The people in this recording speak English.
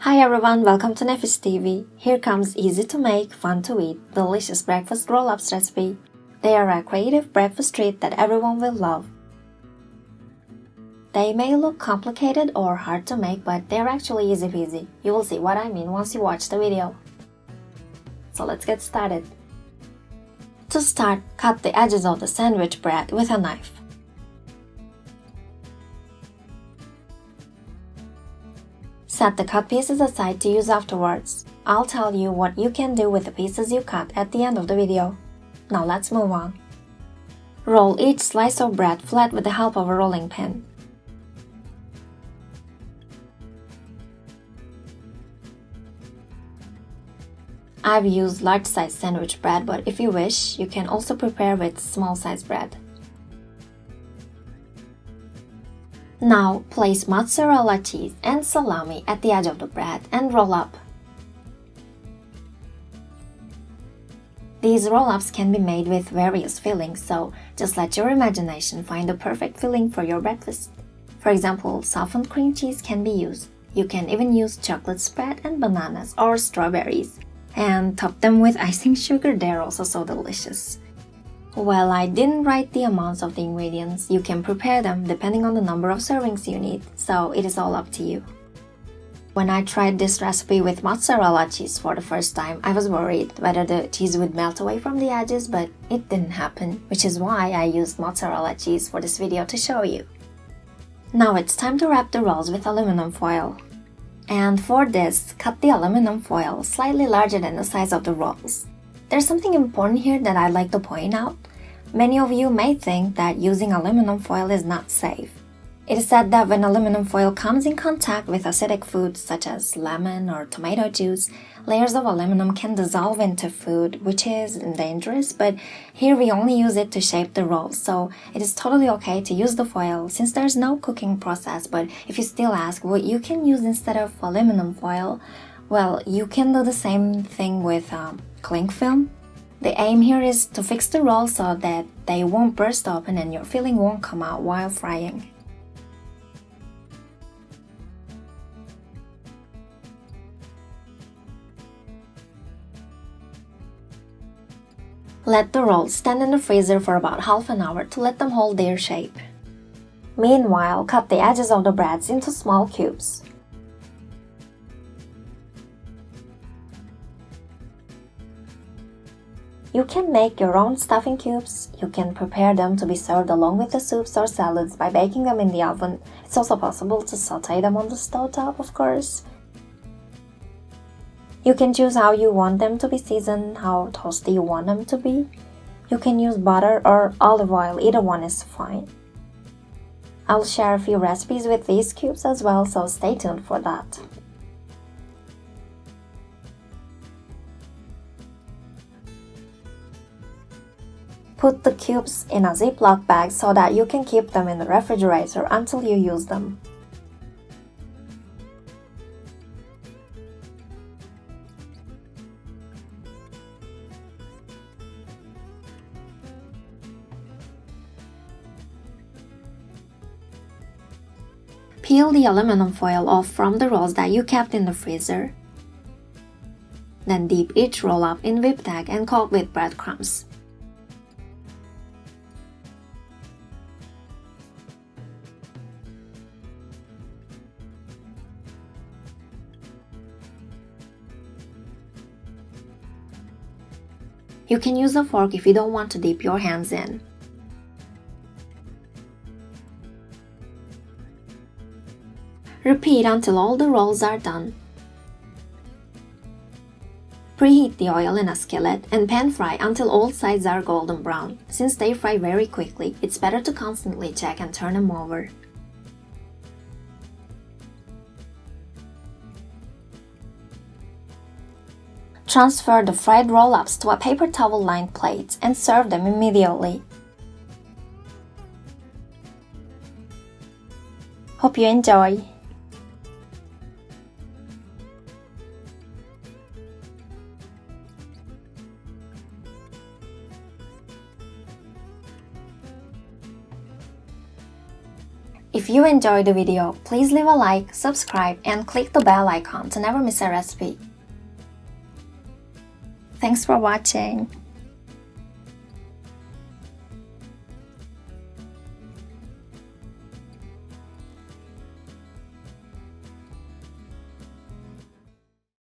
Hi everyone, welcome to Nefis TV. Here comes easy to make, fun to eat, delicious breakfast roll-ups recipe. They are a creative breakfast treat that everyone will love. They may look complicated or hard to make, but they're actually easy peasy. You will see what I mean once you watch the video. So let's get started. To start, cut the edges of the sandwich bread with a knife. Set the cut pieces aside to use afterwards. I'll tell you what you can do with the pieces you cut at the end of the video. Now let's move on. Roll each slice of bread flat with the help of a rolling pin. I've used large size sandwich bread, but if you wish, you can also prepare with small size bread. Now, place mozzarella cheese and salami at the edge of the bread and roll up. These roll-ups can be made with various fillings, so just let your imagination find the perfect filling for your breakfast. For example, softened cream cheese can be used. You can even use chocolate spread and bananas or strawberries. And top them with icing sugar, they're also so delicious. Well, I didn't write the amounts of the ingredients. You can prepare them depending on the number of servings you need, so it is all up to you. When I tried this recipe with mozzarella cheese for the first time, I was worried whether the cheese would melt away from the edges, but it didn't happen, which is why I used mozzarella cheese for this video to show you. Now it's time to wrap the rolls with aluminum foil. And for this, cut the aluminum foil slightly larger than the size of the rolls. There's something important here that I'd like to point out. Many of you may think that using aluminum foil is not safe. It is said that when aluminum foil comes in contact with acidic foods such as lemon or tomato juice, layers of aluminum can dissolve into food, which is dangerous, but here we only use it to shape the rolls, so it is totally okay to use the foil since there's no cooking process. But if you still ask what you can use instead of aluminum foil, well, you can do the same thing with cling film. The aim here is to fix the rolls so that they won't burst open and your filling won't come out while frying. Let the rolls stand in the freezer for about half an hour to let them hold their shape. Meanwhile, cut the edges of the breads into small cubes. You can make your own stuffing cubes. You can prepare them to be served along with the soups or salads by baking them in the oven. It's also possible to saute them on the stove top, of course. You can choose how you want them to be seasoned, how toasty you want them to be. You can use butter or olive oil, either one is fine. I'll share a few recipes with these cubes as well, so stay tuned for that. Put the cubes in a Ziploc bag so that you can keep them in the refrigerator until you use them. Peel the aluminum foil off from the rolls that you kept in the freezer. Then dip each roll up in whipped egg and coat with breadcrumbs. You can use a fork if you don't want to dip your hands in. Repeat until all the rolls are done. Preheat the oil in a skillet and pan fry until all sides are golden brown. Since they fry very quickly, it's better to constantly check and turn them over. Transfer the fried roll-ups to a paper towel-lined plate and serve them immediately. Hope you enjoy! If you enjoyed the video, please leave a like, subscribe, and click the bell icon to never miss a recipe. Thanks for watching!